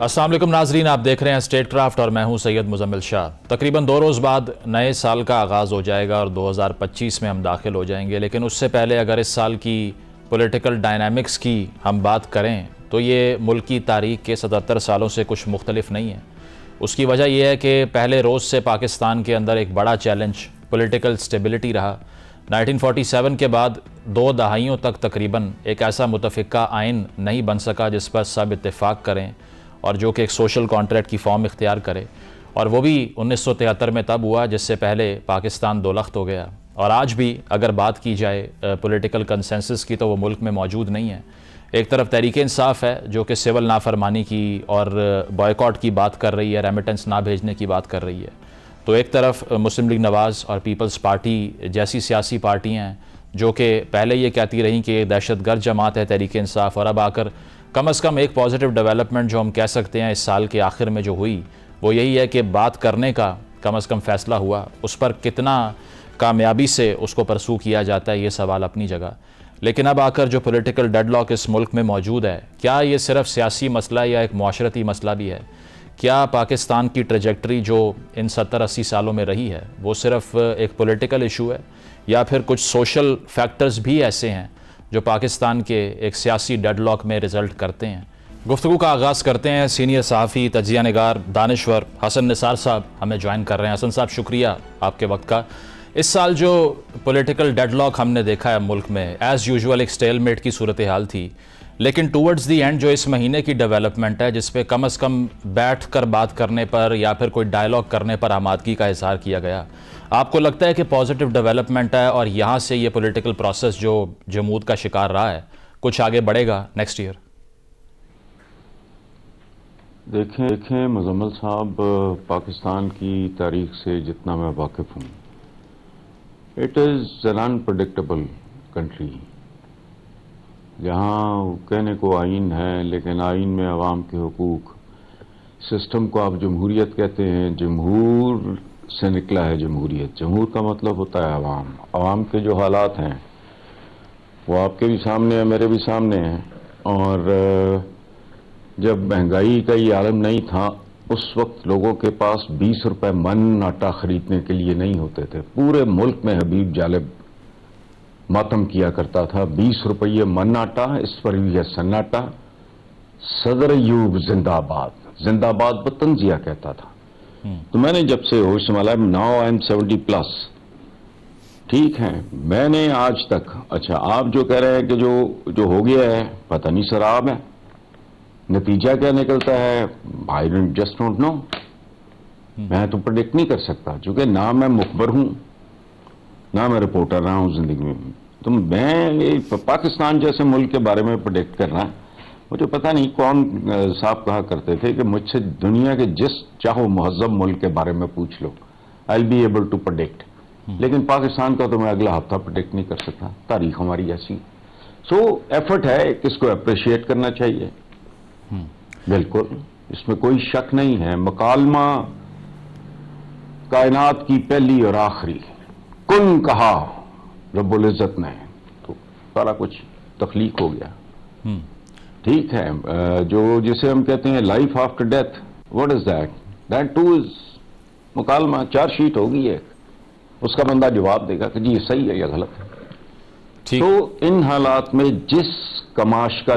अस्सलाम वालेकुम नाजरीन, आप देख रहे हैं स्टेट क्राफ्ट और मैं हूं सैयद मुजम्मिल शाह। तकरीबन 2 रोज़ बाद नए साल का आगाज़ हो जाएगा और 2025 में हम दाखिल हो जाएंगे। लेकिन उससे पहले अगर इस साल की पॉलिटिकल डायनामिक्स की हम बात करें तो ये मुल्क की तारीख़ के 77 सालों से कुछ मुख्तलिफ नहीं है। उसकी वजह यह है कि पहले रोज़ से पाकिस्तान के अंदर एक बड़ा चैलेंज पॉलिटिकल स्टेबिलिटी रहा। 1947 के बाद 2 दहाइयों तक तकरीबन एक ऐसा मुतफ़िका आइन नहीं बन सका जिस पर सब इत्तेफाक करें और जो कि एक सोशल कॉन्ट्रैक्ट की फॉर्म इख्तियार करे, और वो भी 1973 में तब हुआ जिससे पहले पाकिस्तान दो लख्त हो गया। और आज भी अगर बात की जाए पॉलिटिकल कंसेंसस की तो वो मुल्क में मौजूद नहीं है। एक तरफ तहरीक इंसाफ है जो कि सिविल नाफरमानी की और बॉयकॉट की बात कर रही है, रेमिटेंस ना भेजने की बात कर रही है, तो एक तरफ मुस्लिम लीग नवाज़ और पीपल्स पार्टी जैसी सियासी पार्टियाँ हैं जो कि पहले ये कहती रहीं कि दहशतगर्द जमात है तहरीक इंसाफ, और अब आकर कम से कम एक पॉजिटिव डेवलपमेंट जो हम कह सकते हैं इस साल के आखिर में जो हुई वो यही है कि बात करने का कम से कम फ़ैसला हुआ। उस पर कितना कामयाबी से उसको परसू किया जाता है ये सवाल अपनी जगह। लेकिन अब आकर जो पॉलिटिकल डेडलॉक इस मुल्क में मौजूद है, क्या ये सिर्फ सियासी मसला या एक माशरती मसला भी है? क्या पाकिस्तान की ट्रेजेक्ट्री जो इन 70-80 सालों में रही है वो सिर्फ एक पॉलिटिकल इशू है, या फिर कुछ सोशल फैक्टर्स भी ऐसे हैं जो पाकिस्तान के एक सियासी डेडलॉक में रिज़ल्ट करते हैं? गुफ्तगू का आगाज़ करते हैं। सीनियर सहाफ़ी तजिया निगार दानिश्वर हसन निसार साहब हमें ज्वाइन कर रहे हैं। हसन साहब, शुक्रिया आपके वक्त का। इस साल जो पॉलिटिकल डेडलॉक हमने देखा है मुल्क में, एज़ यूजुअल एक स्टेलमेट की सूरत हाल थी, लेकिन टूवर्ड्स दी एंड जो इस महीने की डेवलपमेंट है जिस पे कम से कम बैठ कर बात करने पर या फिर कोई डायलॉग करने पर आमादगी का इज़हार किया गया, आपको लगता है कि पॉजिटिव डेवलपमेंट है और यहाँ से ये पॉलिटिकल प्रोसेस जो जमूद का शिकार रहा है कुछ आगे बढ़ेगा नेक्स्ट ईयर? देखें मुजम्मिल साहब, पाकिस्तान की तारीख से जितना मैं वाकिफ़ हूँ, it is an unpredictable country जहाँ कहने को आइन है लेकिन आइन में अवाम के हुकूक, सिस्टम को आप जमहूरियत कहते हैं, जमहूर से निकला है जमहूरियत। जमहूर का मतलब होता है अवाम। अवाम के जो हालात हैं वो आपके भी सामने हैं, मेरे भी सामने हैं। और जब महंगाई का ये आलम नहीं था उस वक्त लोगों के पास 20 रुपए मन आटा खरीदने के लिए नहीं होते थे। पूरे मुल्क में हबीब जालिब मातम किया करता था, 20 रुपये मन आटा, इस पर भी है सन्नाटा, सदर अयूब जिंदाबाद, जिंदाबाद वो तंजिया कहता था। तो मैंने जब से होश संभाला, नाउ आई एम 70+, ठीक है, मैंने आज तक, अच्छा आप जो कह रहे हैं कि जो हो गया है पता नहीं शराब है, नतीजा क्या निकलता है आई जस्ट डोंट नो। मैं तो प्रेडिक्ट नहीं कर सकता क्योंकि ना मैं मुखबर हूं ना मैं रिपोर्टर रहा हूं जिंदगी में। तो मैं पाकिस्तान जैसे मुल्क के बारे में प्रेडिक्ट करना, मुझे पता नहीं कौन साहब कहा करते थे कि मुझसे दुनिया के जिस चाहो महज़ब मुल्क के बारे में पूछ लो, I will be able to predict. लेकिन पाकिस्तान का तो मैं अगला हफ्ता प्रेडिक्ट नहीं कर सकता, तारीख हमारी ऐसी। सो एफर्ट है, किसको अप्रिशिएट करना चाहिए, बिल्कुल इसमें कोई शक नहीं है। मकालमा कायनात की पहली और आखिरी, कुन कहा रब्बुल इज़्ज़त ने तो सारा कुछ तख्लीक हो गया। ठीक है, जो जिसे हम कहते हैं life after death, what is that? That too is मुकालमा, चार्जशीट होगी एक, उसका बंदा जवाब देगा कि जी ये सही है या गलत है। तो इन हालात में जिस कमाश का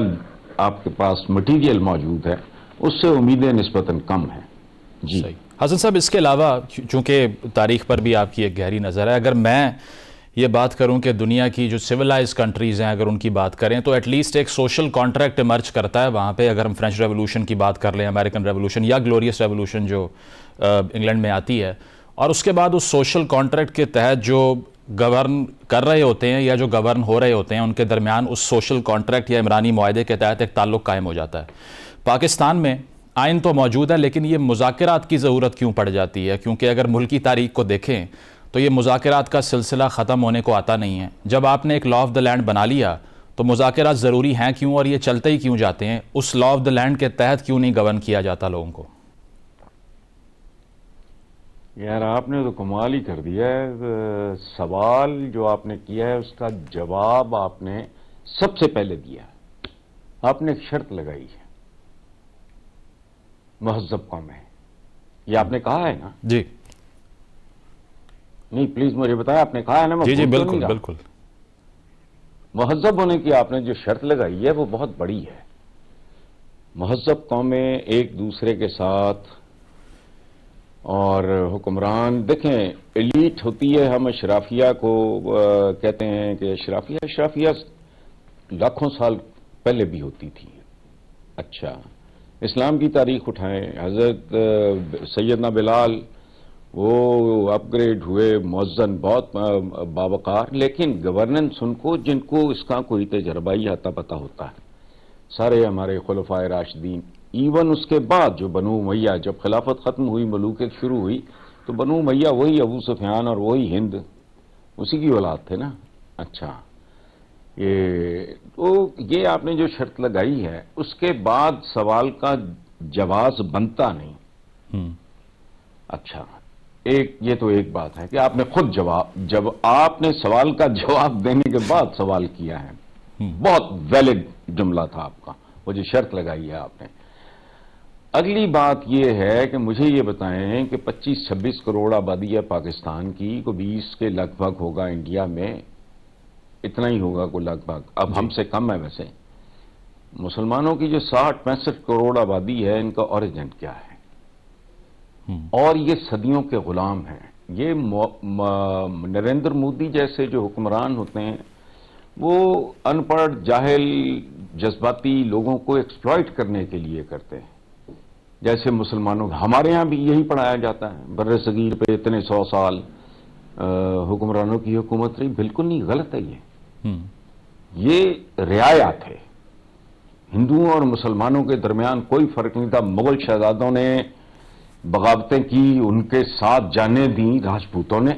आपके पास मटीरियल मौजूद है उससे उम्मीदें निस्बतन कम हैं। जी हसन साहब, इसके अलावा चूंकि तारीख पर भी आपकी एक गहरी नज़र है, अगर मैं ये बात करूं कि दुनिया की जो सिविलाइज कंट्रीज़ हैं अगर उनकी बात करें तो एटलीस्ट एक सोशल कॉन्ट्रैक्ट इमर्ज करता है वहाँ पे। अगर हम फ्रेंच रेवोल्यूशन की बात कर लें, अमेरिकन रेवोल्यूशन या ग्लोरियस रेवोल्यूशन जो इंग्लैंड में आती है, और उसके बाद उस सोशल कॉन्ट्रैक्ट के तहत जो गवर्न कर रहे होते हैं या जो गवर्न हो रहे होते हैं उनके दरमियान उस सोशल कॉन्ट्रैक्ट या इमरानी मुआहदे के तहत एक ताल्लुक़ कायम हो जाता है। पाकिस्तान में आइन तो मौजूद है लेकिन ये मुज़ाकरात की ज़रूरत क्यों पड़ जाती है? क्योंकि अगर मुल्क की तारीख को देखें तो ये मुज़ाकरात का सिलसिला ख़त्म होने को आता नहीं है। जब आपने एक लॉ ऑफ द लैंड बना लिया तो मुज़ाकरात ज़रूरी हैं क्यों, और ये चलते ही क्यों जाते हैं? उस लॉ ऑफ द लैंड के तहत क्यों नहीं गवर्न किया जाता लोगों को? यार आपने तो कमाल ही कर दिया है। सवाल जो आपने किया है उसका जवाब आपने सबसे पहले दिया। आपने एक शर्त लगाई है महज़ब कौम है, ये आपने कहा है ना? जी नहीं, प्लीज मुझे बताया, आपने कहा है ना? जी जी, बिल्कुल बिल्कुल। महज़ब होने की आपने जो शर्त लगाई है वो बहुत बड़ी है। महज़ब कौमें एक दूसरे के साथ और हुक्मरान, देखें एलीट होती है, हम अशराफिया को कहते हैं कि अशराफिया लाखों साल पहले भी होती थी। अच्छा, इस्लाम की तारीख उठाएं, हजरत सैयदना बिलाल वो अपग्रेड हुए मुअज्जन, बहुत बावकार, लेकिन गवर्नेंस उनको जिनको इसका कोई तजर्बाई आता पता होता है, सारे हमारे खुलफाए राशिदीन। इवन उसके बाद जो बनु उमैया, जब खिलाफत खत्म हुई, मलूकियत शुरू हुई, तो बनु उमैया वही अबू सुफियान और वही हिंद, उसी की औलाद थे ना। अच्छा, ये आपने जो शर्त लगाई है, उसके बाद सवाल का जवाब बनता नहीं। अच्छा, ये तो एक बात है कि आपने खुद जब आपने सवाल का जवाब देने के बाद सवाल किया है, बहुत वैलिड जुमला था आपका, वो जो शर्त लगाई है आपने। अगली बात यह है कि मुझे ये बताएं कि 25-26 करोड़ आबादी है पाकिस्तान की, को 20 के लगभग होगा इंडिया में, इतना ही होगा को लगभग, अब हमसे कम है वैसे। मुसलमानों की जो 60-65 करोड़ आबादी है, इनका ओरिजिन क्या है? और ये सदियों के गुलाम हैं। ये नरेंद्र मोदी जैसे जो हुक्मरान होते हैं, वो अनपढ़, जाहिल, जज्बाती लोगों को एक्सप्लॉइट करने के लिए करते हैं। जैसे मुसलमानों, हमारे यहाँ भी यही पढ़ाया जाता है, बर्रे सगीर पे इतने 100 साल हुक्मरानों की हुकूमत रही। बिल्कुल नहीं, गलत है ये रियायत है। हिंदुओं और मुसलमानों के दरमियान कोई फर्क नहीं था। मुगल शहजादों ने बगावतें की, उनके साथ जाने दी राजपूतों ने।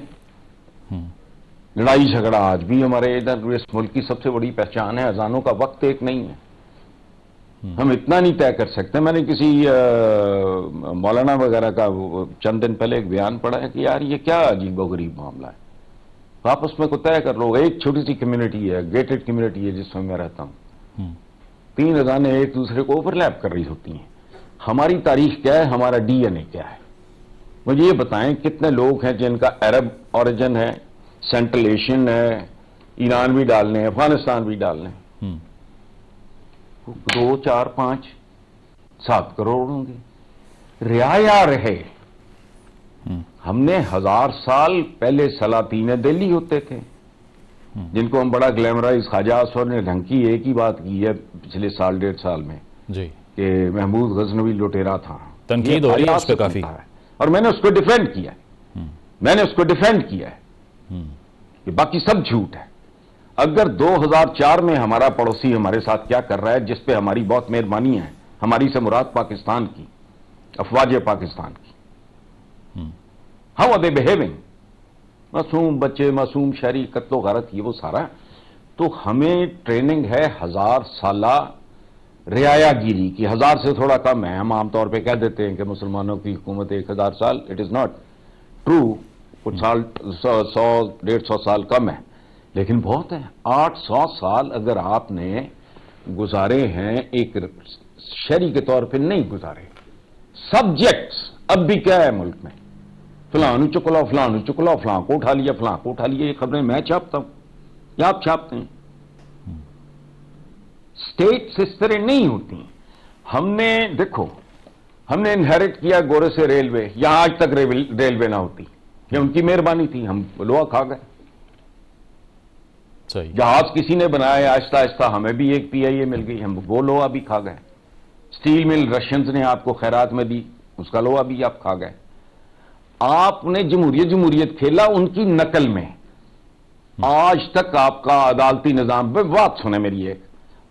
लड़ाई झगड़ा आज भी हमारे इधर, इस मुल्क की सबसे बड़ी पहचान है, अजानों का वक्त एक नहीं है। हम इतना नहीं तय कर सकते। मैंने किसी मौलाना वगैरह का चंद दिन पहले एक बयान पढ़ा है कि यार ये क्या अजीबोगरीब मामला है, आपस में को तय कर लो। एक छोटी सी कम्युनिटी है, गेटेड कम्युनिटी है जिसमें मैं रहता हूं, 3 अजानें एक दूसरे को ओवरलैप कर रही होती हैं। हमारी तारीख क्या है, हमारा डीएनए क्या है? मुझे ये बताएं, कितने लोग हैं जिनका अरब ओरिजिन है, सेंट्रल एशियन है, ईरान भी डालने हैं, अफगानिस्तान भी डालने हैं। 2, 4, 5, 7 करोड़ होंगे। रियाया रहे। हमने 1000 साल पहले सलातीन दिल्ली होते थे, जिनको हम बड़ा ग्लैमराइज, ख्वाजा असफर ने ढंग की एक ही बात की है पिछले 1.5 साल में जी, कि महमूद गजनवी लुटेरा था। तनकीद हो रही है उस पे काफी, और मैंने उसको डिफेंड किया है। मैंने उसको डिफेंड किया है कि बाकी सब झूठ है। अगर 2004 में हमारा पड़ोसी हमारे साथ क्या कर रहा है, जिस पे हमारी बहुत मेहरबानी है, हमारी से मुराद पाकिस्तान की, अफवाज पाकिस्तान की, हाउ आर दे बिहेविंग, मासूम बच्चे, मासूम शहरी, कत्लो गारत, ये वो सारा। तो हमें ट्रेनिंग है 1000 साला रियायागिरी की। 1000 से थोड़ा कम है। हम आमतौर पे कह देते हैं कि मुसलमानों की हुकूमत 1000 साल, इट इज नॉट ट्रू। कुछ साल 100-150 साल कम है, लेकिन बहुत है। 800 साल अगर आपने गुजारे हैं, एक शहरी के तौर पे नहीं गुजारे। सब्जेक्ट्स अब भी क्या है मुल्क में, फलां चुकला, फलां चुकला, फलां को उठा लिया, फलां को उठा लिया। ये खबरें मैं छापता हूं या आप छापते हैं। स्टेट्स इस तरह नहीं होती। हमने देखो, हमने इनहेरिट किया गोरे से रेलवे, यहां आज तक रेलवे ना होती, ये उनकी मेहरबानी थी, हम लोहा खा गए। जहाज किसी ने बनाया, आहिस्ता आहिस्ता हमें भी एक पीआईए मिल गई, हम वो लोहा भी खा गए। स्टील मिल रशियंस ने आपको खैरात में दी, उसका लोहा भी आप खा गए। आपने जमहूरियत खेला उनकी नकल में। आज तक आपका अदालती निजाम पे, बात सुने मेरी एक,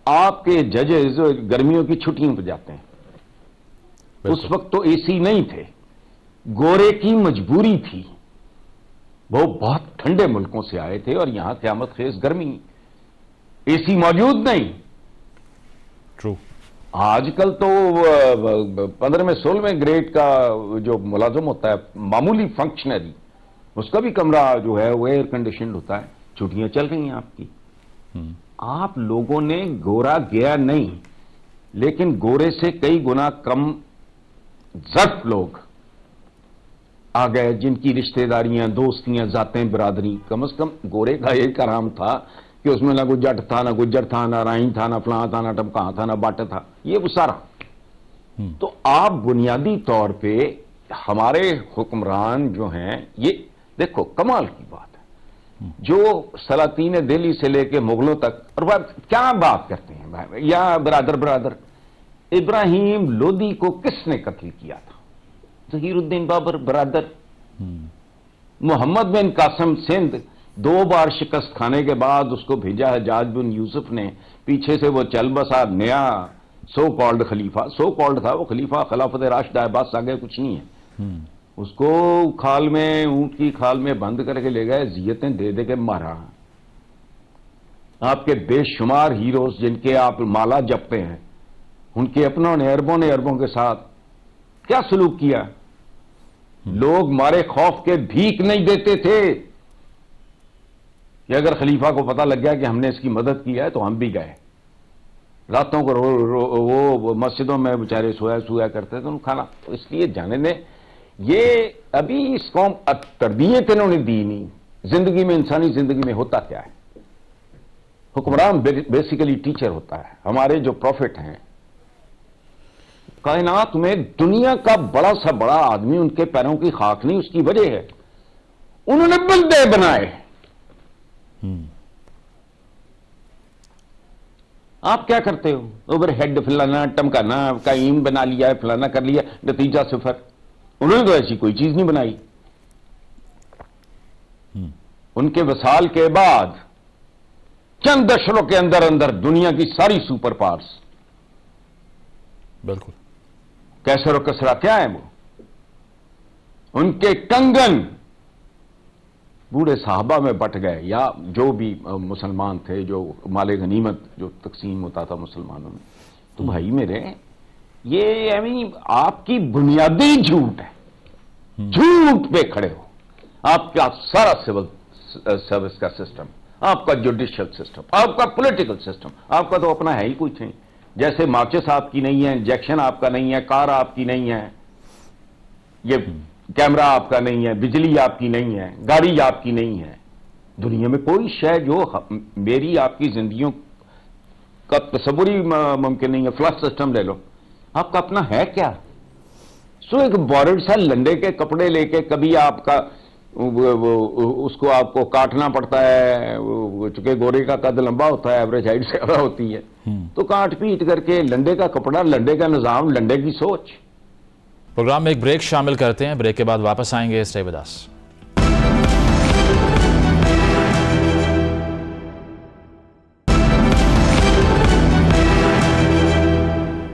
आपके जजेस गर्मियों की छुट्टियों पर जाते हैं। उस वक्त तो एसी नहीं थे, गोरे की मजबूरी थी। वो बहुत ठंडे मुल्कों से आए थे और यहां क़यामत खेज गर्मी, एसी मौजूद नहीं। ट्रू। आजकल तो 15 में 16वें ग्रेड का जो मुलाजिम होता है, मामूली फंक्शनरी, उसका भी कमरा जो है वो एयर कंडीशन होता है। छुट्टियां चल रही हैं आपकी। आप लोगों ने गोरा गया नहीं, लेकिन गोरे से कई गुना कम ज़र्फ लोग आ गए जिनकी रिश्तेदारियां, दोस्तियां, जातें, बरादरी। कम से कम गोरे का एक आराम था कि उसमें ना कोई जट था, ना गुज्जर था, ना राइन था, ना फलां था, ना टमका था, ना बाट था, ये वो सारा। तो आप बुनियादी तौर पे हमारे हुक्मरान जो हैं, ये देखो कमाल की बात है, जो सलातीन दिल्ली से लेके मुगलों तक, और बात क्या बात करते हैं भाई, या बरादर बरादर। इब्राहिम लोदी को किसने कत्ल किया था? जहीरुद्दीन बाबर बरादर। मोहम्मद बिन कासिम सिंध 2 बार शिकस्त खाने के बाद उसको भेजा हज्जाज बिन यूसुफ ने, पीछे से वो चल बसा नया सो कॉल्ड खलीफा। सो कॉल्ड था वो खलीफा, खिलाफत राशिदा, बस आगे कुछ नहीं है। उसको खाल में, ऊंट की खाल में बंद करके ले गए, जियतें दे दे के मारा। आपके बेशुमार हीरोज जिनके आप माला जपते हैं, उनके अपनों ने अरबों के साथ क्या सलूक किया? लोग मारे खौफ के भीख नहीं देते थे कि अगर खलीफा को पता लग गया कि हमने इसकी मदद की है तो हम भी गए। रातों को वो मस्जिदों में बेचारे सोया करते थे, उनको खाना। तो इसलिए जाने ने ये अभी इस कौम तरबियत इन्होंने दी नहीं। जिंदगी में, इंसानी जिंदगी में होता क्या है? हुक्मरान बेसिकली टीचर होता है। हमारे जो प्रॉफिट हैं कायनात में, दुनिया का बड़ा सा बड़ा आदमी, उनके पैरों की खाक नहीं, उसकी वजह है उन्होंने बंदे बनाए। आप क्या करते हो? ओवर हेड फलाना टमकाना, कायम बना लिया है, फलाना कर लिया, नतीजा सिफर। उन्होंने तो ऐसी कोई चीज नहीं बनाई। उनके वसाल के बाद चंद दशकों के अंदर अंदर दुनिया की सारी सुपर पावर्स, बिल्कुल कैसर और कसरा क्या है वो, उनके कंगन बूढ़े साहबा में बट गए, या जो भी मुसलमान थे, जो माले गनीमत जो तकसीम होता था मुसलमानों में। तो भाई मेरे, ये आपकी बुनियादी झूठ है। झूठ पे खड़े हो। आपका सारा सिविल सर्विस का सिस्टम, आपका जुडिशियल सिस्टम, आपका पॉलिटिकल सिस्टम, आपका तो अपना है ही कुछ नहीं। जैसे माचिस आपकी नहीं है, इंजेक्शन आपका नहीं है, कार आपकी नहीं है, ये कैमरा आपका नहीं है, बिजली आपकी नहीं है, गाड़ी आपकी नहीं है। दुनिया में कोई शय जो मेरी आपकी जिंदगियों का तस्वुर ही मुमकिन नहीं है। फ्लश सिस्टम ले लो, आपका अपना है क्या? सो एक बॉर्डर सा लंडे के कपड़े लेके कभी आपका उसको आपको काटना पड़ता है, चूंकि गोरे का कद लंबा होता है, एवरेज हाइट ज्यादा होती है, तो काट पीट करके लंडे का कपड़ा, लंडे का निजाम, लंडे की सोच। प्रोग्राम में एक ब्रेक शामिल करते हैं, ब्रेक के बाद वापस आएंगे। Stay with us.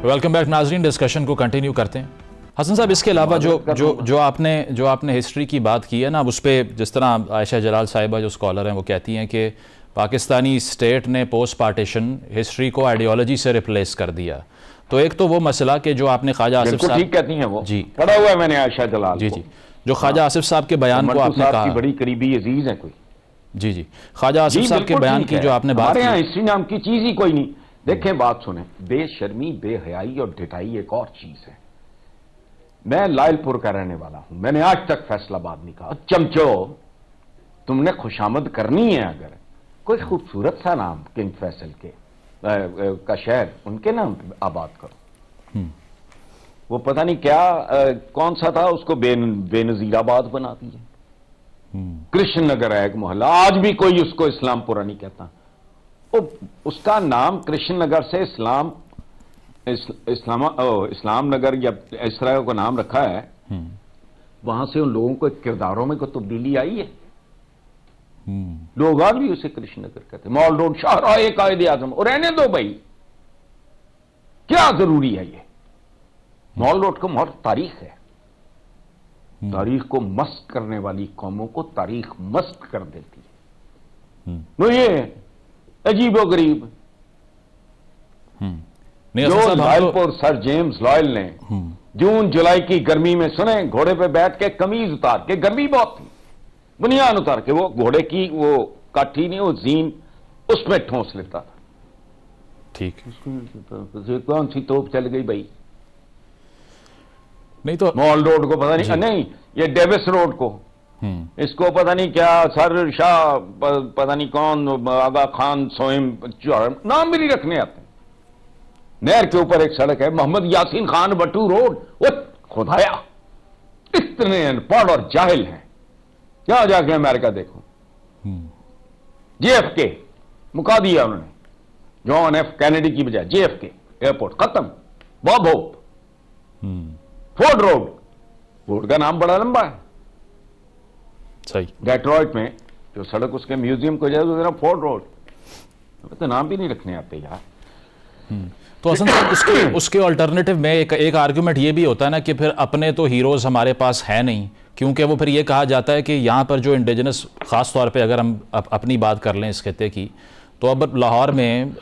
Welcome back नाजरीन, डिस्कशन को कंटिन्यू करते हैं। हसन साहब, इसके अलावा जो आपने हिस्ट्री की बात की है ना, उस पर जिस तरह आयशा जलाल साहिबा जो स्कॉलर हैं वो कहती हैं कि पाकिस्तानी स्टेट ने पोस्ट पार्टीशन हिस्ट्री को आइडियोलॉजी से रिप्लेस कर दिया। तो एक तो वो मसला कि जो आपने ख्वाजा आसिफ साहब, ठीक कहती हैं वो, जी पढ़ा हुआ है मैंने आयशा जलाल जी, जो ख्वाजा आसिफ साहब के बयान को आपने कहा, बड़ी करीबी अजीज है कोई, जी ख्वाजा आसिफ साहब के बयान की जो आपने बात की, हिस्ट्री नाम की चीज ही कोई नहीं। देखें, बात सुने, बेशर्मी, बेहयाई और ढिठाई एक और चीज है। मैं लायलपुर का रहने वाला हूं, मैंने आज तक फैसलाबाद नहीं कहा। चमचो, तुमने खुशामद करनी है, अगर कोई खूबसूरत सा नाम किंग फैसल के का शहर उनके नाम आबाद करो। वो पता नहीं क्या कौन सा था, उसको बेनजीराबाद बना दिया। कृष्ण नगर है एक मोहल्ला, आज भी कोई उसको इस्लामपुरा नहीं कहता। उसका नाम कृष्ण नगर से इस्लाम नगर या इस तरह का नाम रखा है। वहां से उन लोगों को किरदारों में कोई तब्दीली आई है? लोग आज भी उसे कृष्ण नगर कहते। मॉल रोड शाहराह कायदे आजम, और रहने दो भाई, क्या जरूरी है ये? मॉल रोड का बहुत तारीख है। तारीख को मस्त करने वाली कौमों को तारीख मस्त कर देती है। तो ये अजीबो गरीब जो लायलपुर सर जेम्स लॉयल ने जून जुलाई की गर्मी में, सुने, घोड़े पे बैठ के कमीज उतार के, गर्मी बहुत थी, बुनियान उतार के वो घोड़े की वो काठी नहीं, वो जीन, उसमें ठोंस लेता था। ठीक, कौन सी तोप चल गई भाई? नहीं तो मॉल रोड को पता नहीं, नहीं ये डेविस रोड को, इसको पता नहीं क्या सर शाह पता नहीं कौन आगा खान सोइम नाम भी नहीं रखने आते। नहर के ऊपर एक सड़क है मोहम्मद यासीन खान बट्टू रोड, वो खुदाया इतने अनपढ़ और जाहिल हैं, क्या जाके अमेरिका देखो। JFK मुका दिया उन्होंने, जॉन एफ कैनेडी की बजाय JFK एयरपोर्ट खत्म। Bob hope, Ford road, Ford का नाम बड़ा लंबा है। सही, डेट्रॉइट में जो सड़क उसके म्यूजियम को जाए तो फोर्ड रोड, तो नाम भी नहीं रखने आते यार। तो हसन साहब उसके अल्टरनेटिव में एक आर्ग्यूमेंट ये भी होता है ना कि फिर अपने तो हीरोज हमारे पास है नहीं, क्योंकि वो फिर ये कहा जाता है कि यहाँ पर जो इंडिजिनस, ख़ास तौर पे अगर हम अपनी बात कर लें इस खित्ते की, तो अब लाहौर में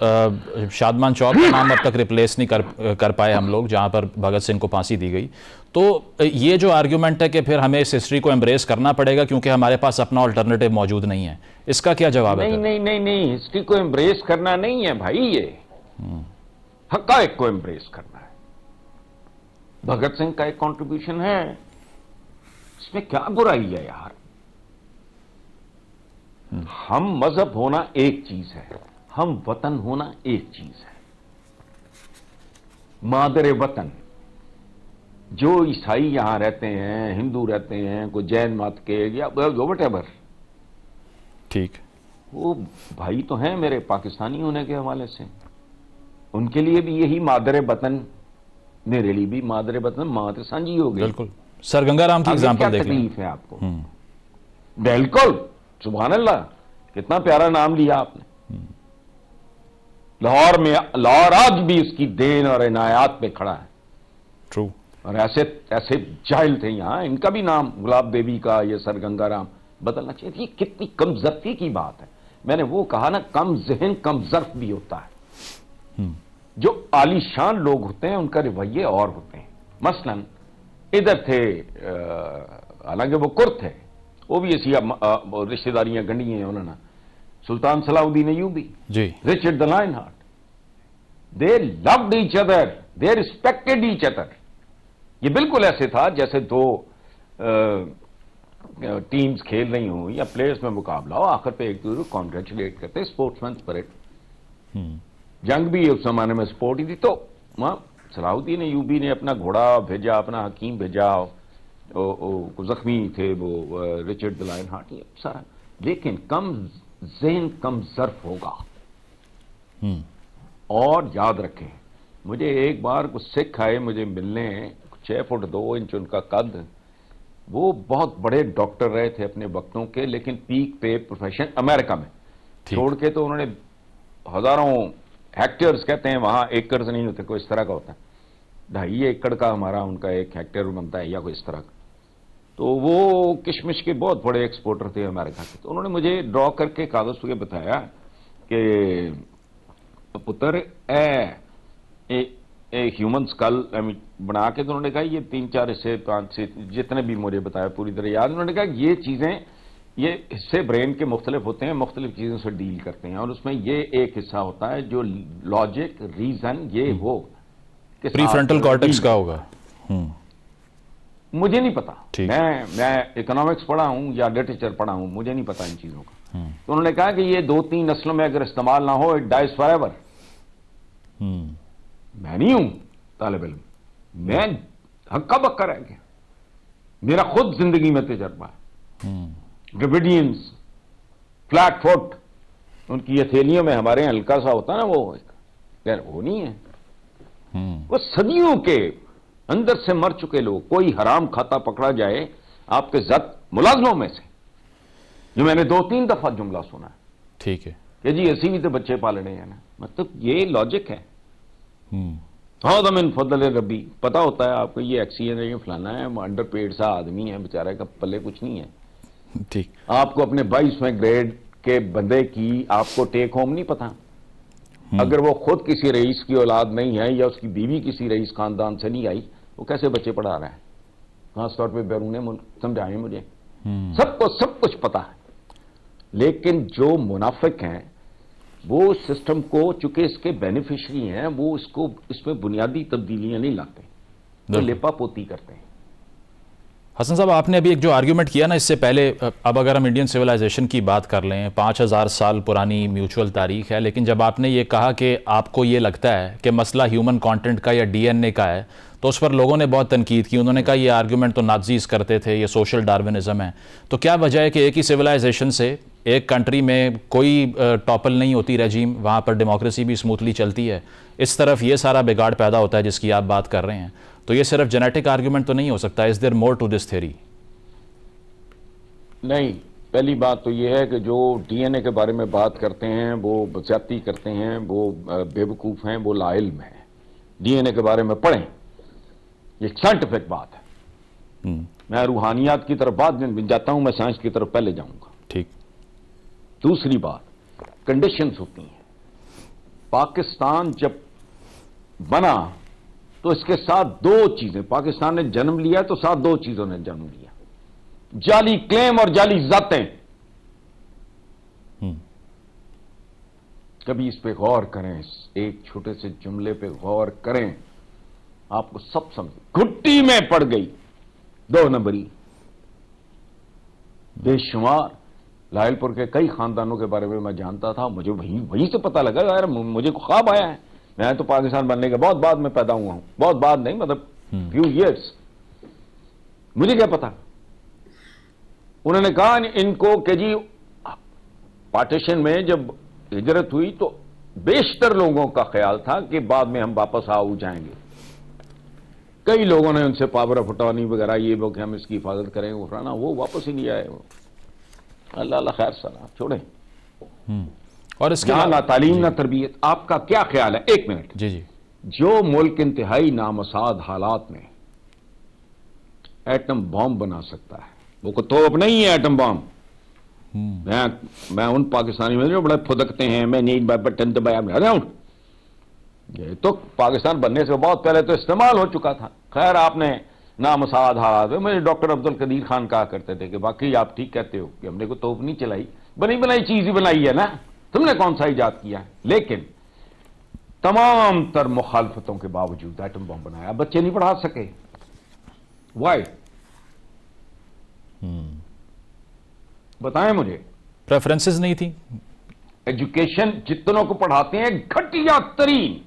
शादमान चौक का नाम अब तक रिप्लेस नहीं कर पाए हम लोग, जहाँ पर भगत सिंह को फांसी दी गई। तो ये जो आर्ग्यूमेंट है कि फिर हमें इस हिस्ट्री को एम्ब्रेस करना पड़ेगा क्योंकि हमारे पास अपना अल्टरनेटिव मौजूद नहीं है, इसका क्या जवाब है? नहीं, हिस्ट्री को एम्ब्रेस करना नहीं है भाई, ये हक़ाइक़ को एम्ब्रेस करना है। भगत सिंह का एक कंट्रीब्यूशन है, इसमें क्या बुराई है यार। हम मजहब होना एक चीज है, हम वतन होना एक चीज है। मादरे वतन, जो ईसाई यहां रहते हैं, हिंदू रहते हैं, कोई जैन मत के या वटेवर, ठीक, वो भाई तो हैं मेरे पाकिस्तानी होने के हवाले से, उनके लिए भी यही मादरे वतन, मेरे लिए भी मादरे वतन, मादर सांझी हो गई। बिल्कुल, सर गंगाराम की एग्जांपल देख लें। तकलीफ है आपको? बिल्कुल, सुभान अल्लाह, कितना प्यारा नाम लिया आपने। लाहौर में, लाहौर आज भी इसकी देन और इनायात पे खड़ा है। ट्रू। और ऐसे ऐसे जाहिल थे यहां, इनका भी नाम गुलाब बेबी का, ये सर गंगाराम बदलना चाहिए। ये कितनी कमजर्फी की बात है। मैंने वो कहा ना, कम जहन कम जर्फ भी होता है। जो आलीशान लोग होते हैं उनका रवैये और होते हैं। मसलन इधर थे, हालांकि वो कुर्द थे, वो भी ऐसी रिश्तेदारियां गंढी हैं उन्होंने, Sultan Salahuddin Ayyubi ji, Richard the Lionheart, they loved each other, they respected each other. ये बिल्कुल ऐसे था जैसे दो टीम्स खेल रही हों या प्लेयर्स में मुकाबला हो, आखिर पे एक दूसरे को कॉन्ग्रेचुलेट करते, स्पोर्ट्समैन स्पिरिट। जंग भी उस जमाने में स्पोर्ट ही थी। तो वहां सलाउद्दीन अय्यूबी ने अपना घोड़ा भेजा, अपना हकीम भेजा, जख्मी थे वो रिचर्ड द लायन हार्ट, ये सारा। लेकिन कम ज़हन कम ज़र्फ होगा। और याद रखें, मुझे एक बार कुछ सिख आए मुझे मिलने, 6 फुट 2 इंच उनका कद, वो बहुत बड़े डॉक्टर रहे थे अपने वक्तों के, लेकिन पीक पे प्रोफेशन अमेरिका में छोड़ के, तो उन्होंने हजारों हेक्टेयर्स कहते हैं वहां, एकड़ नहीं होते, कोई इस तरह का होता है, 2.5 एकड़ का हमारा उनका 1 हेक्टेयर बनता है या कोई इस तरह का। तो वो किशमिश के बहुत बड़े एक्सपोर्टर थे अमेरिका के। तो उन्होंने मुझे ड्रॉ करके कागज पे बताया कि पुत्र ह्यूमन स्कल बना के, तो उन्होंने कहा ये 3-4 हिस्से 5 से जितने भी मुझे बताया पूरी तरह याद, उन्होंने कहा ये चीजें, ये हिस्से ब्रेन के मुख्तलिफ होते हैं, मुख्तलिफ चीजों से डील करते हैं, और उसमें ये एक हिस्सा होता है जो लॉजिक रीजन, ये वो प्रीफ्रंटल कॉर्टेक्स का होगा। मुझे नहीं पता, मैं इकोनॉमिक्स पढ़ा हूं या लिटरेचर पढ़ा हूं, मुझे नहीं पता इन चीजों का। तो उन्होंने कहा कि ये 2-3 नस्लों में अगर इस्तेमाल ना हो, इट डाइज फॉरएवर। मैं नहीं हूं तालिब इल्म, मैं हक्का बक्का रह गया, मेरा खुद जिंदगी में तजर्बा है। ड्रेविडियंस, फ्लैट फुट, उनकी हथेलियों में हमारे यहां हल्का सा होता है ना, वो नहीं है। वो सदियों के अंदर से मर चुके लोग। कोई हराम खाता पकड़ा जाए आपके जद मुलाजमों में से, जो मैंने 2-3 दफा जुमला सुना है, ठीक है, कि जी ऐसी भी तो बच्चे पालने हैं ना, मतलब ये लॉजिक है। हाँ, मिन फजल रबी, पता होता है आपको ये एक्सीडेंट है, ये फलाना है, अंडर पेड सा आदमी है बेचारे का, पल्ले कुछ नहीं है। ठीक, आपको अपने 22वें ग्रेड के बंदे की आपको टेक होम नहीं पता। अगर वो खुद किसी रईस की औलाद नहीं है या उसकी बीवी किसी रईस खानदान से नहीं आई, वो कैसे बच्चे पढ़ा रहा है? खासतौर पर बैरूने मुल्क, समझाएं मुझे। सबको सब कुछ पता है, लेकिन जो मुनाफिक हैं वो सिस्टम को, चूंकि इसके बेनिफिशियरी हैं, वो इसको, इसमें बुनियादी तब्दीलियां नहीं लाते, तो लेपा पोती करते हैं। हसन साहब, आपने अभी एक जो आर्ग्यूमेंट किया ना इससे पहले, अब अगर हम इंडियन सिविलाइजेशन की बात कर लें, 5000 साल पुरानी म्यूचुअल तारीख है, लेकिन जब आपने ये कहा कि आपको ये लगता है कि मसला ह्यूमन कंटेंट का या डीएनए का है, तो उस पर लोगों ने बहुत तनकीद की। उन्होंने कहा ये आर्ग्यूमेंट तो नाज़ीज़ करते थे, ये सोशल डार्विनिज्म है। तो क्या वजह है कि एक ही सिविलाइजेशन से एक कंट्री में कोई टॉपल नहीं होती रेजीम, वहाँ पर डेमोक्रेसी भी स्मूथली चलती है, इस तरफ ये सारा बिगाड़ पैदा होता है जिसकी आप बात कर रहे हैं? तो ये सिर्फ जेनेटिक आर्ग्यूमेंट तो नहीं हो सकता। Is there more to this theory? नहीं, पहली बात तो ये है कि जो डीएनए के बारे में बात करते हैं वो बचाती करते हैं, वो बेवकूफ़ हैं, वो लाइल्म हैं। डीएनए के बारे में पढ़ें, ये साइंटिफिक बात है। मैं रूहानियात की तरफ बाद में जाता हूं, मैं साइंस की तरफ पहले जाऊंगा। ठीक। दूसरी बात, कंडीशंस होती हैं। पाकिस्तान जब बना तो इसके साथ दो चीजें, पाकिस्तान ने जन्म लिया तो साथ दो चीजों ने जन्म लिया, जाली क्लेम और जाली जातें। कभी इस पे गौर करें, एक छोटे से जुमले पे गौर करें, आपको सब समझ घुट्टी में पड़ गई। 2 नंबरी बेशुमार लायलपुर के कई खानदानों के बारे में मैं जानता था, मुझे वहीं से पता लगा यार, मुझे ख्वाब आया है। मैं तो पाकिस्तान बनने के बहुत बाद में पैदा हुआ हूं, बहुत बाद नहीं, मतलब फ्यू ईयर्स। मुझे क्या पता। उन्होंने कहा इनको कि जी पार्टीशन में जब हिजरत हुई तो बेशतर लोगों का ख्याल था कि बाद में हम वापस आ जाएंगे। कई लोगों ने उनसे पावर ऑफ अटॉर्नी वगैरह ये वो कि हम इसकी हिफाजत करें, वो फलाना, वो वापस ही नहीं आए। वो अल्लाह अल्लाह खैर सलाह छोड़े। और इसके ना तालीम ना तरबियत। आपका क्या ख्याल है? 1 मिनट। जी जी। जो मुल्क इंतहाई नामसाद हालात में एटम बॉम्ब बना सकता है, वो को तोप नहीं है एटम बॉम्ब। मैं उन पाकिस्तानी में जो बड़े फुदकते हैं, मैं नहीं बटन दबाया रहा हूं, ये तो पाकिस्तान बनने से बहुत पहले तो इस्तेमाल हो चुका था। खैर, आपने नामसाद हालात में, मुझे डॉक्टर अब्दुल कदीर खान कहा करते थे कि वाकई आप ठीक कहते हो कि हमने को तोप नहीं चलाई, बनी बनाई चीज ही बनाई है ना, तुमने कौन सा इजाद किया है। लेकिन तमाम तर मुखालफतों के बावजूद एटम बम बनाया, बच्चे नहीं पढ़ा सके। वाई? बताएं मुझे। प्रेफरेंसेस नहीं थी। एजुकेशन जितनों को पढ़ाते हैं घटिया तरीन,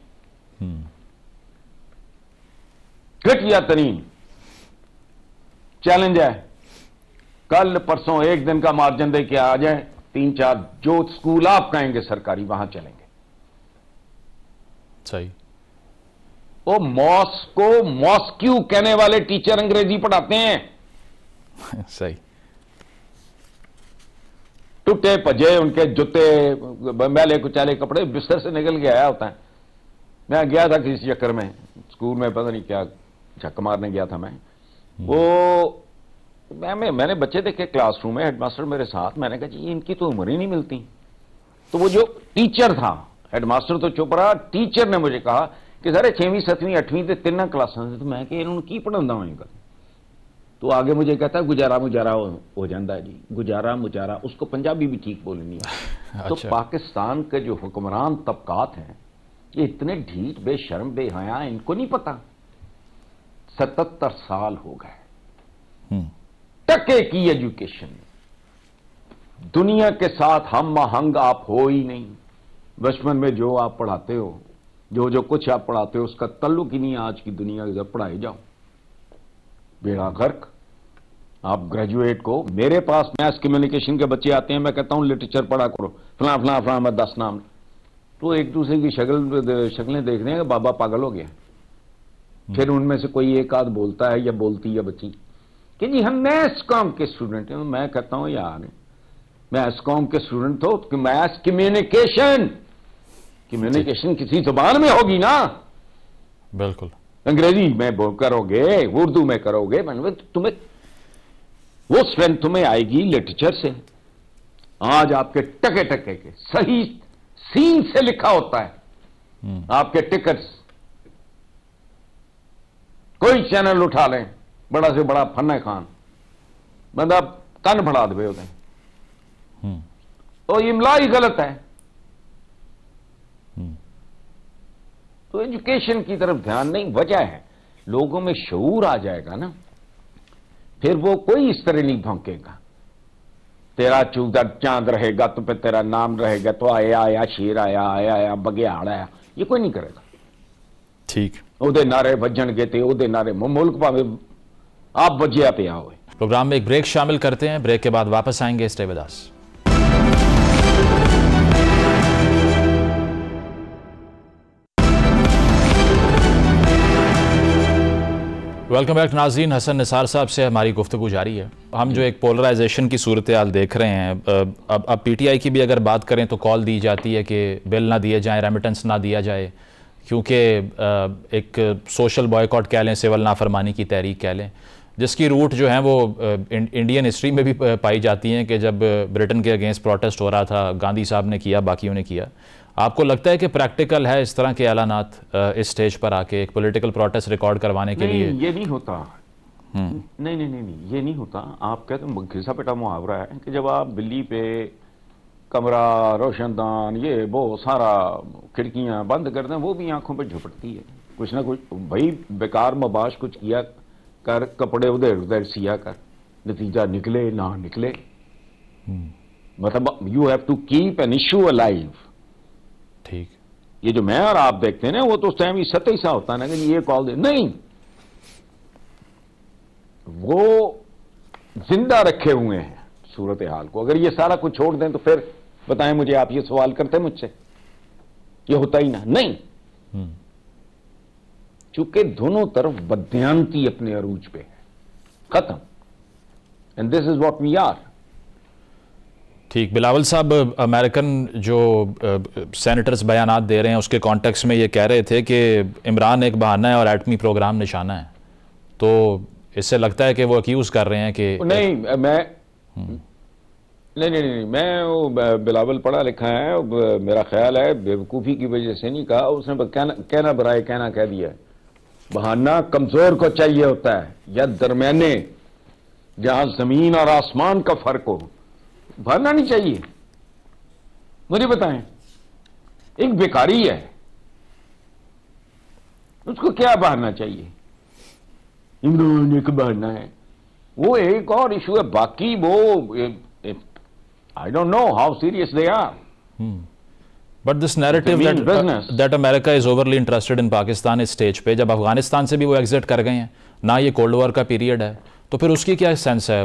घटिया तरीन चैलेंज है। कल परसों एक दिन का मार्जिन दे के आ जाए, 3-4 जो स्कूल आप कहेंगे सरकारी, वहां चलेंगे। सही। वो मॉस्को मॉस्क्यू कहने वाले टीचर अंग्रेजी पढ़ाते हैं। सही। टूटे पजे उनके जूते, मैले कुचाले कपड़े बिस्तर से निकल के आया होता है। मैं गया था किसी चक्कर में, स्कूल में पता नहीं क्या झक मारने गया था मैं। वो मैंने बच्चे देखे क्लासरूम में, हेडमास्टर मेरे साथ। मैंने कहा जी इनकी तो उम्र ही नहीं मिलती। तो वो जो टीचर था, हेडमास्टर तो चुप रहा, टीचर ने मुझे कहा कि सर 6वीं 7वीं 8वीं ते 3 क्लासां। तो मैं कि इन्होंने की पढ़ांदा होएगा। तो आगे मुझे कहता है गुजारा मुजारा हो जाता है जी, गुजारा मुजारा, उसको पंजाबी भी ठीक बोलनी है। तो पाकिस्तान के जो हुक्मरान तबकात हैं, ये इतने ढीठ बेशर्म बेहया, इनको नहीं पता। 77 साल हो गए टके की एजुकेशन, दुनिया के साथ हम आहंग आप हो ही नहीं। बचपन में जो आप पढ़ाते हो, जो कुछ आप पढ़ाते हो, उसका तल्लुक ही नहीं आज की दुनिया के जब पढ़ाए जाओ, बेड़ा गर्क। आप ग्रेजुएट को, मेरे पास मैथ्स कम्युनिकेशन के बच्चे आते हैं, मैं कहता हूं लिटरेचर पढ़ा करो, फला फला फला मैं 10 नाम, तो एक दूसरे की शक्लें देख रहे हैं कि बाबा पागल हो गया। फिर उनमें से कोई एक आध बोलता है या बोलती है बच्ची कि जी हम मैथ्स कॉम के स्टूडेंट हैं। मैं कहता हूं यार, मैथ्स कॉम के स्टूडेंट हो कि मैथ्स कम्युनिकेशन किसी जुबान में होगी ना। बिल्कुल। अंग्रेजी में करोगे, उर्दू में करोगे, तुम्हें वो स्ट्रेंथ तुम्हें आएगी लिटरेचर से। आज आपके टके टके के सही सीन से लिखा होता है आपके टिकट्स। कोई चैनल उठा लें, बड़ा से बड़ा फन्ना खान, मतलब कन फड़ा दे होते हैं, तो इमला ही गलत है। तो एजुकेशन की तरफ ध्यान नहीं, वजह है लोगों में शऊर आ जाएगा ना। फिर वो कोई इस तरह नहीं भौंकेगा, तेरा चूदा चांद रहेगा तो फिर तेरा नाम रहेगा, तो आया आया शेर आया, आया आया बघियाड़ आया, ये कोई नहीं करेगा। ठीक, ਉਹਦੇ नारे ਵੱਜਣਗੇ ਤੇ ਉਹਦੇ नारे मुल्क भावे आप वजिया पे आओ। प्रोग्राम में एक ब्रेक शामिल करते हैं, ब्रेक के बाद वापस आएंगे। Stay with us. Welcome back नाज़रीन, हसन निसार साहब से हमारी गुफ्तगू जारी है। हम जो एक पोलराइजेशन की सूरत हाल देख रहे हैं, अब PTI की भी अगर बात करें तो कॉल दी जाती है कि बिल ना दिए जाएं, रेमिटेंस ना दिया जाए, क्योंकि एक सोशल बॉयकॉट कह लें, सिविल नाफरमानी की तहरीक कह लें, जिसकी रूट जो है वो इंडियन हिस्ट्री में भी पाई जाती हैं कि जब ब्रिटेन के अगेंस्ट प्रोटेस्ट हो रहा था, गांधी साहब ने किया, बाकियों ने किया। आपको लगता है कि प्रैक्टिकल है इस तरह के ऐलानात इस स्टेज पर आके एक पॉलिटिकल प्रोटेस्ट रिकॉर्ड करवाने के लिए? ये नहीं होता। नहीं नहीं नहीं नहीं, ये नहीं होता। आप कहते हो घिसा पिटा मुहावरा है कि जब आप बिल्ली पे कमरा, रोशनदान, ये वो सारा खिड़कियां बंद कर दें, वो भी आंखों पे झपटती है। कुछ ना कुछ भाई बेकार मबाश कुछ किया कर, कपड़े उधर उधर सिया कर, नतीजा निकले ना निकले। मतलब you have to keep an issue alive. ठीक, ये जो मैं और आप देखते हैं ना, वो तो उस टाइम ही सत्य सा होता है ना कि ये कॉल दे, नहीं, वो जिंदा रखे हुए हैं सूरत हाल को। अगर ये सारा कुछ छोड़ दें तो फिर बताएं मुझे, आप ये सवाल करते मुझसे, ये होता ही ना। नहीं, चूंकि दोनों तरफ बदयांती अपने अरूज पे है, खत्म। And this is what we are. ठीक, बिलावल साहब, अमेरिकन जो सेनेटर्स बयानात दे रहे हैं उसके कॉन्टेक्स्ट में ये कह रहे थे कि इमरान एक बहाना है और एटमी प्रोग्राम निशाना है, तो इससे लगता है कि वो अक्यूज कर रहे हैं कि नहीं, मैं नहीं नहीं नहीं, मैं वो बिलावल पढ़ा लिखा है, मेरा ख्याल है बेवकूफ़ी की वजह से नहीं कहा उसने, कहना बराए कहना कह दिया। बहाना कमजोर को चाहिए होता है, या दरमियाने जहां जमीन और आसमान का फर्क हो, बहाना नहीं चाहिए। मुझे बताएं, एक बेकारी है, उसको क्या बहाना चाहिए? इमरान एक बहाना है, वो एक और इशू है। बाकी वो I don't know how serious they are. But this narrative that America is overly interested in Pakistan इस स्टेज पे, जब अफगानिस्तान से भी वो एग्जिट कर गए हैं ना, ये कोल्ड वॉर का पीरियड है, तो फिर उसकी क्या सेंस है?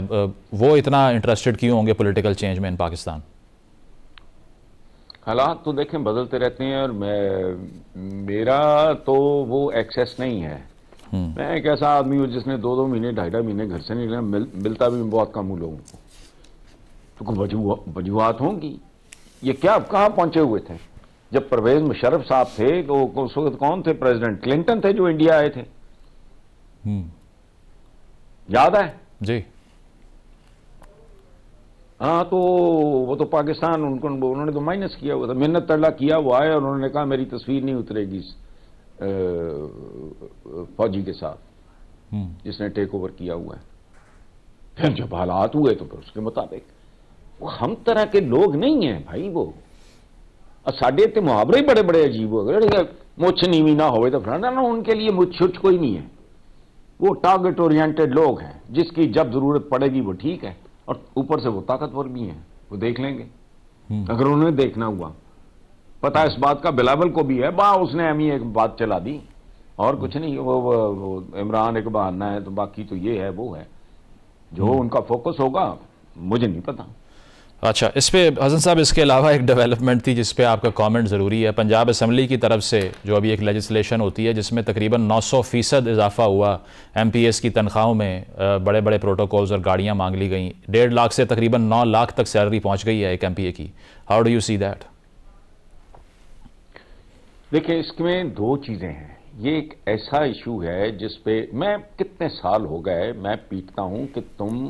वो इतना इंटरेस्टेड क्यों होंगे पॉलिटिकल चेंज में इन पाकिस्तान? हालात तो देखें बदलते रहते हैं, और मेरा तो वो एक्सेस नहीं है। मैं एक ऐसा आदमी हूँ जिसने 2-2 महीने 2.5 महीने घर से नहीं लिया, मिलता भी बहुत कम हूँ लोगों को, तो वजूहत होंगी। ये क्या कहाँ पहुंचे हुए थे? जब परवेज मुशर्रफ साहब थे तो उस वक्त कौन थे प्रेसिडेंट? क्लिंटन थे जो इंडिया आए थे, याद है जी? हाँ, तो वो तो पाकिस्तान उन्होंने तो माइनस किया हुआ था, मिन्नत तरला किया वो आए, और उन्होंने कहा मेरी तस्वीर नहीं उतरेगी फौजी के साथ जिसने टेक ओवर किया हुआ है। फिर जब हालात हुए तो फिर उसके मुताबिक, वो हम तरह के लोग नहीं हैं भाई। वो साढ़े ते मुहावरे ही बड़े बड़े अजीब हो गए, मुछ नीवी ना हो तो फलाना ना, उनके लिए मुझ छुट कोई नहीं है। वो टारगेट ओरिएंटेड लोग हैं, जिसकी जब जरूरत पड़ेगी वो ठीक है, और ऊपर से वो ताकतवर भी हैं, वो देख लेंगे अगर उन्हें देखना हुआ। पता है इस बात का बिलावल को भी है, उसने हमें एक बात चला दी और कुछ नहीं। वो इमरान एक बहाना है, तो बाकी तो ये है वो है, जो उनका फोकस होगा मुझे नहीं पता। अच्छा, इस पे हसन साहब, इसके अलावा एक डेवलपमेंट थी जिस पे आपका कमेंट ज़रूरी है। पंजाब असम्बली की तरफ से जो अभी एक लेजिस्लेशन होती है जिसमें तकरीबन 900% इजाफा हुआ MPS की तनख्वाहों में, बड़े बड़े प्रोटोकॉल्स और गाड़ियाँ मांग ली गई, 1.5 लाख से तकरीबन 9 लाख तक सैलरी पहुँच गई है एक MPA की। How do you see that? देखिए, इसमें 2 चीज़ें हैं। ये एक ऐसा इशू है जिस पे मैं कितने साल हो गए मैं पीटता हूँ कि तुम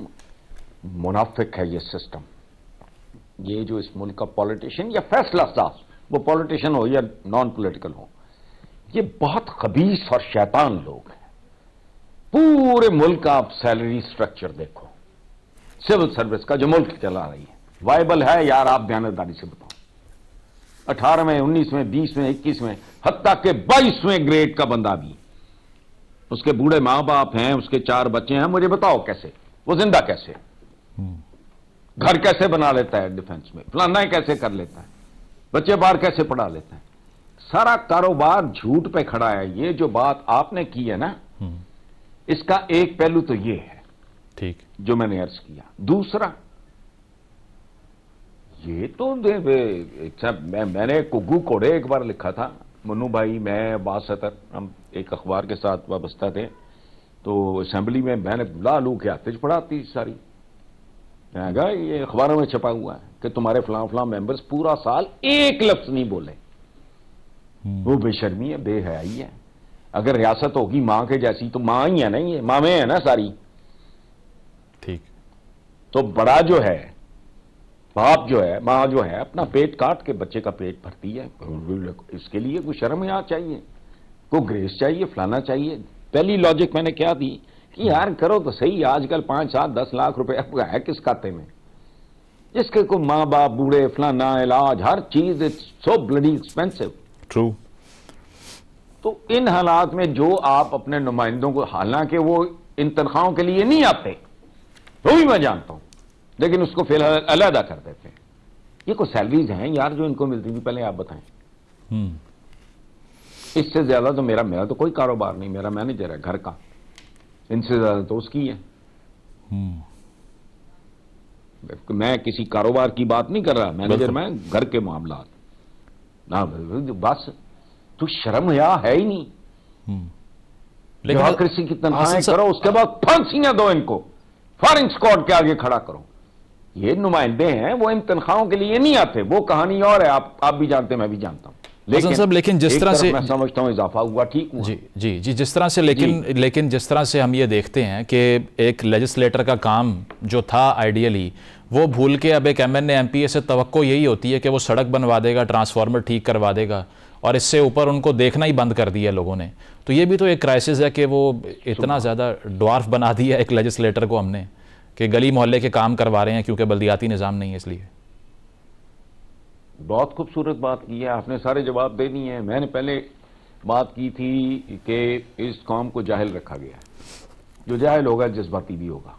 मुनाफिक है ये सिस्टम। ये जो इस मुल्क का पॉलिटिशियन या फैसला साज, वो पॉलिटिशियन हो या नॉन पॉलिटिकल हो, ये बहुत खबीस और शैतान लोग हैं। पूरे मुल्क का आप सैलरी स्ट्रक्चर देखो, सिविल सर्विस का जो मुल्क चला रही है, वायबल है यार? आप बयानदारी से बताओ। 18वें, 19वें, 20वें, 21वें, हत्ता के 22वें ग्रेड का बंदा भी, उसके बूढ़े माँ बाप हैं, उसके 4 बच्चे हैं, मुझे बताओ कैसे वो जिंदा कैसे, घर कैसे बना लेता है डिफेंस में, फलाना कैसे कर लेता है, बच्चे बाहर कैसे पढ़ा लेता है, सारा कारोबार झूठ पे खड़ा है। ये जो बात आपने की है ना, इसका एक पहलू तो ये है, ठीक, जो मैंने अर्ज किया। दूसरा, ये तो मैंने कुग्गू कोड़े एक बार लिखा था, मन्नू भाई, मैं अब्बास सतर, हम एक अखबार के साथ वाबस्ता थे, तो असेंबली में मैंने ला लू के हाथे पढ़ाती सारी, ये अखबारों में छपा हुआ है कि तुम्हारे फलां फलां मेंबर्स पूरा साल एक लफ्ज नहीं बोले। वो बेशर्मी है, बेहयाई है। अगर रियासत होगी मां के जैसी तो मां ही है ना, ये माँ में है ना सारी, ठीक। तो बड़ा जो है, बाप जो है, मां जो है, अपना पेट काट के बच्चे का पेट भरती है। इसके लिए कोई शर्म यहाँ चाहिए, कोई ग्रेस चाहिए, फलाना चाहिए। पहली लॉजिक मैंने क्या दी कि यार करो तो सही, आजकल 5, 7, 10 लाख रुपए है किस खाते में, जिसके को माँ बाप बूढ़े, फलाना, इलाज, हर चीज it's so bloody expensive. True. तो इन हालात में जो आप अपने नुमाइंदों को, हालांकि वो इन तनख्वाहों के लिए नहीं आते, वो भी मैं जानता हूं, लेकिन उसको फिलहाल अलहदा कर देते हैं। ये कोई सैलरीज हैं यार जो इनको मिलती थी, पहले आप बताएं। इससे ज्यादा तो मेरा तो कोई कारोबार नहीं, मेरा मैनेजर है घर का, इनसे ज्यादा तो उसकी है। मैं किसी कारोबार की बात नहीं कर रहा, मैनेजर मैं घर के मामला ना, बस तो शर्म या है ही नहीं। डेमोक्रेसी की तनख्वाहें करो, उसके बाद फांसियां दो इनको, फायरिंग स्क्वाड के आगे खड़ा करो। ये नुमाइंदे हैं, वो इन तनख्वाहों के लिए नहीं आते, वो कहानी और है, आप भी जानते हैं, मैं भी जानता हूं। लेकिन जिस तरह से मैं समझता हूं इजाफा हुआ, ठीक हुआ। जी, जिस तरह से, लेकिन जिस तरह से हम ये देखते हैं कि एक लेजिस्लेटर का काम जो था आइडियली, वो भूल के अब एक एमएनए एमपीए से तवक्को यही होती है कि वो सड़क बनवा देगा, ट्रांसफार्मर ठीक करवा देगा, और इससे ऊपर उनको देखना ही बंद कर दिया लोगों ने। तो ये भी तो एक क्राइसिस है कि वो इतना ज़्यादा ड्वार्फ बना दिया एक लेजिस्लेटर को हमने, कि गली मोहल्ले के काम करवा रहे हैं क्योंकि बल्दियाती निज़ाम नहीं है इसलिए। बहुत खूबसूरत बात की है आपने, सारे जवाब दे दिए हैं। मैंने पहले बात की थी कि इस कौम को जाहिल रखा गया है। जो जाहिल होगा जज्बाती भी होगा,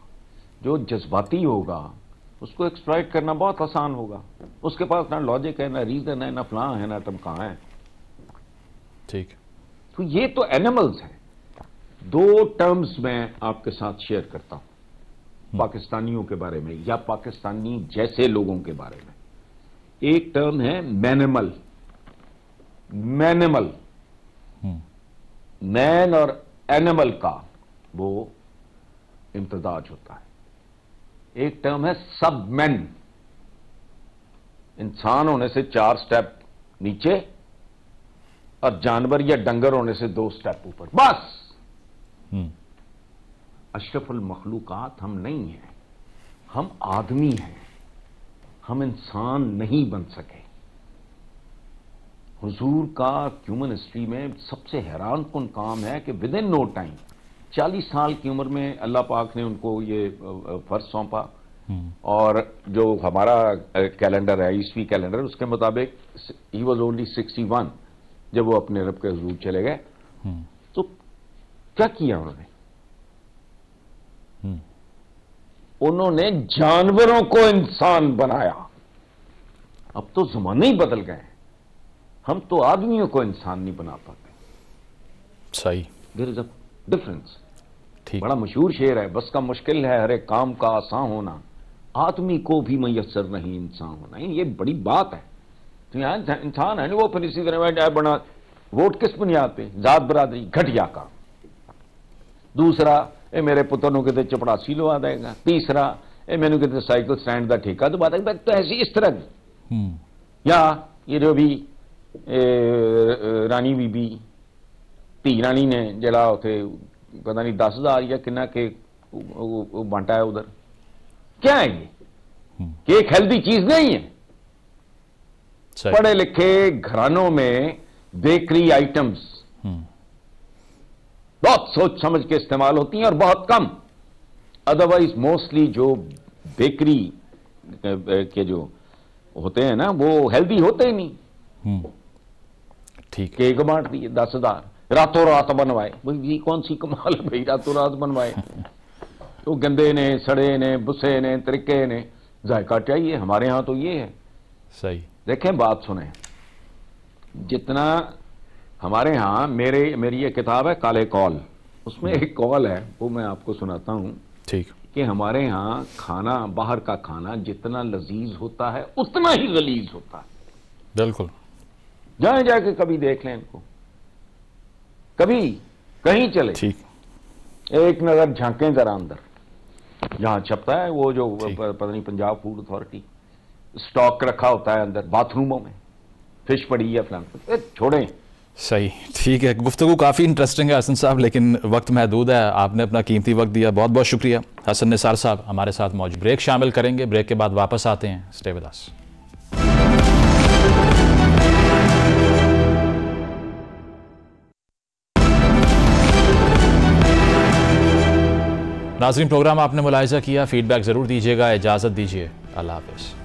जो जज्बाती होगा उसको एक्सप्लॉइट करना बहुत आसान होगा। उसके पास ना लॉजिक है, ना रीजन है, ना फलां है, ना टमका है। ठीक। तो ये तो एनिमल्स हैं। 2 टर्म्स मैं आपके साथ शेयर करता हूं पाकिस्तानियों के बारे में, या पाकिस्तानी जैसे लोगों के बारे में। एक टर्म है मैनिमल। मैनिमल, मैन और एनिमल का वो इम्तजाज होता है। एक टर्म है सबमैन, इंसान होने से 4 स्टेप नीचे और जानवर या डंगर होने से 2 स्टेप ऊपर, बस। अशरफुल मखलूकात हम नहीं हैं, हम आदमी हैं, हम इंसान नहीं बन सके। हुजूर का ह्यूमन हिस्ट्री में सबसे हैरान कुन काम है कि विद इन नो टाइम, 40 साल की उम्र में अल्लाह पाक ने उनको ये फर्ज सौंपा, और जो हमारा कैलेंडर है, ईस्वी कैलेंडर, उसके मुताबिक ही वॉज ओनली 61 जब वो अपने रब के हुजूर चले गए। तो क्या किया उन्होंने? उन्होंने जानवरों को इंसान बनाया। अब तो जमाने ही बदल गए, हम तो आदमियों को इंसान नहीं बना पाते। सही। There is a difference. ठीक। बड़ा मशहूर शेर है, बस का मुश्किल है हर एक काम का आसान होना, आदमी को भी मयसर नहीं इंसान होना। ये बड़ी बात है। तो यहां इंसान है ना, वो फिर इसी तरह बना। वोट किस बुनियाद पे? जात बरादरी, घटिया का। दूसरा, ए मेरे पुत्र नु किते चपड़ासी लवा देगा। तीसरा, ए मैनू किते साइकिल स्टैंड का ठेका दबा देगा। तो ऐसी इस तरह की, या ये जो भी रानी बीबी धी रानी ने जरा उसे पता नहीं 10,000 या कितना के बांटा है उधर, क्या है ये एक हेल्दी चीज नहीं है। पढ़े लिखे घरानों में बेकरी आइटम्स बहुत सोच समझ के इस्तेमाल होती हैं और बहुत कम। अदरवाइज मोस्टली जो बेकरी के जो होते हैं ना, वो हेल्दी होते ही नहीं। ठीक। केक बांट दिए 10,000, रातों रात बनवाए। भाई ये कौन सी कमाल है भाई, रातों रात बनवाए। तो गंदे ने, सड़े ने, बुसे ने, तरीके ने, जायका चाहिए। हमारे यहाँ तो ये है। सही। देखें, बात सुने, जितना हमारे यहाँ, मेरी ये किताब है काले कौल, उसमें एक कौल है, वो मैं आपको सुनाता हूँ। ठीक। कि हमारे यहाँ खाना, बाहर का खाना जितना लजीज होता है उतना ही गलीज होता है। बिल्कुल। जाए जाके कभी देख लें इनको, कभी कहीं चले, ठीक। एक नजर झांकें जरा अंदर, जहां छपता है वो जो पता नहीं पंजाब फूड अथॉरिटी, स्टॉक रखा होता है अंदर बाथरूमों में, फिश पड़ी है फलाना, छोड़ें। सही। ठीक है, गुफ्तगू काफ़ी इंटरेस्टिंग है हसन साहब, लेकिन वक्त महदूद है। आपने अपना कीमती वक्त दिया, बहुत बहुत शुक्रिया। हसन निसार साहब हमारे साथ मौजूद। ब्रेक शामिल करेंगे, ब्रेक के बाद वापस आते हैं। Stay with us. नाज़रीन, प्रोग्राम आपने मुलाहिज़ा किया, फीडबैक ज़रूर दीजिएगा। इजाज़त दीजिए, अल्लाह हाफ़िज़।